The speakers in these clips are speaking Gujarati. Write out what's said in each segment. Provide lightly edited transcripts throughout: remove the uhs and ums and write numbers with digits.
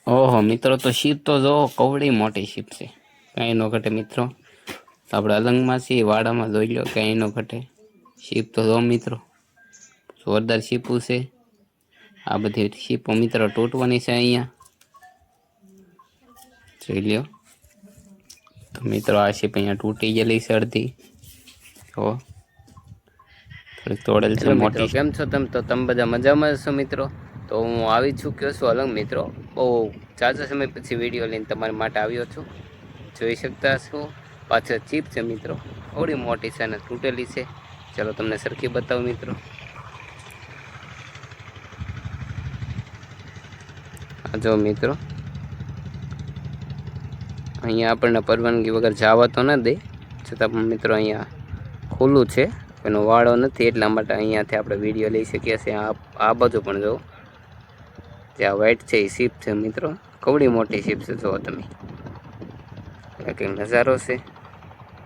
ઓહો મિત્રો, તો શીપ તો જો કવડી મોટી શીપ છે, કાંઈ નો ઘટે મિત્રો. આપણે અલંગમાં છીએ, વાડામાં જોઈ લો, કાંઈ નો ઘટે. શીપ તો જો મિત્રો, જોરદાર શીપું છે. આ બધી શીપો મિત્રો તૂટવાની છે અહીંયા, જોઈ લ્યો. તો મિત્રો આ શીપ અહીંયા તૂટી ગયેલી છે અડધી, જો થોડીક તોડેલ છે મોટી. કેમ છો તમે? તો તમે બધા મજામાં છો મિત્રો? તો હું આવી ચૂક્યો છું અલંગ મિત્રો, બહુ ઝાઝા સમય પછી વિડીયો લઈને તમારી માટે આવ્યો છું. જોઈ શકતા છો પાછળ ચીપ છે મિત્રો, થોડી મોટી છે અને તૂટેલી છે. ચાલો તમને સરખી બતાવું મિત્રો. આ જો મિત્રો, અહીંયા આપણને પરવાનગી વગર જવા તો ન દે, છતાં પણ મિત્રો અહીંયા ખુલ્લું છે, એનો વાળો નથી, એટલા માટે અહીંયાથી આપણે વિડીયો લઈ શકીએ છીએ. આ બાજુ પણ જો, જ્યાં વ્હાઈટ છે એ શીપ છે મિત્રો, કવડી મોટી શીપ છે. જુઓ તમે, કંઈક નજારો છે.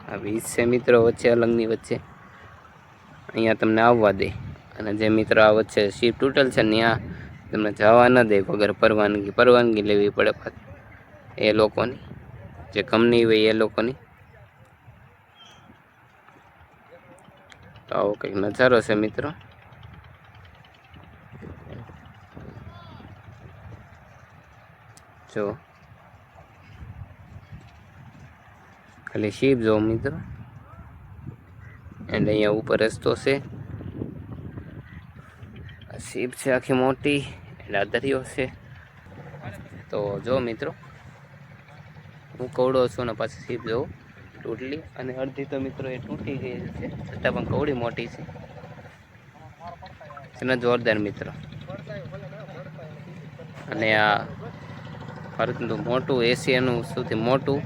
આ બીચ છે મિત્રો વચ્ચે, અલંગની વચ્ચે, અહીંયા તમને આવવા દે. અને જે મિત્રો આ વચ્ચે શીપ તૂટેલ છે ને ત્યાં તમને જવા ન દે વગર પરવાનગી લેવી પડે એ લોકોની, જે કંપની હોય એ લોકોની. તો આવો કંઈક નજારો છે મિત્રો. જો ખાલી શીપ જો મિત્રો, એન્ડ અહીંયા ઉપર રસ્તો છે. શીપ છે આખી મોટી, એટલે આ દરિયો છે. તો જો મિત્રો, હું કવડો છું ને પાછી શીપ જોઉં તૂટલી, અને અડધી તો મિત્રો એ તૂટી ગઈ છે, છતાં પણ કવડી મોટી છે. એના જોરદાર મિત્રો. અને આ ભારતનું મોટું એશિયાનું સૌથી મોટું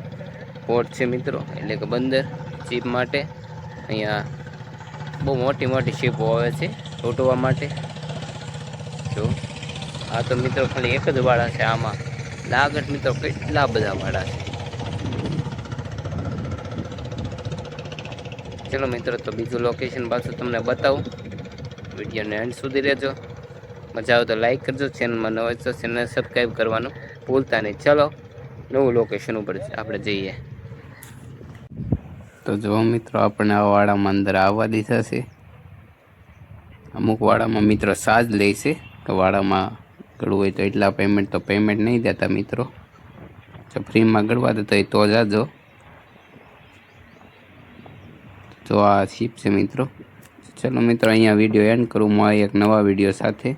પોર્ટ છે મિત્રો, એટલે કે બંદર શીપ માટે. અહીંયા બહુ મોટી મોટી શીપો આવે છે તૂટવા માટે. જો આ તો મિત્રો ખાલી એક જ વાળા છે, આમાં લાગટ મિત્રો કેટલા બધા વાળા છે. ચલો મિત્રો, તો બીજું લોકેશન પાછું તમને બતાવું, વિડીયોને એન્ડ સુધી રહેજો. મજા આવે તો લાઈક કરજો, ચેનલમાં ન હોય તો ચેનલ સબસ્ક્રાઈબ કરવાનું ભૂલતા નહીં. ચલો નવું લોકેશન ઉપર આપણે જઈએ. તો જો મિત્રો, આપણે આ વાડામાં અંદર આવવા દીધા છે. અમુક વાડામાં મિત્રો સાજ લે છે કે વાડામાં ગળવું હોય તો એટલા પેમેન્ટ નહીં દેતા મિત્રો. જો ફ્રીમાં ગળવા દેતા હોય તો જાજો. તો આ શીપ છે મિત્રો. ચલો મિત્રો, અહીંયા વિડીયો એન્ડ કરું. હું એક નવા વિડીયો સાથે.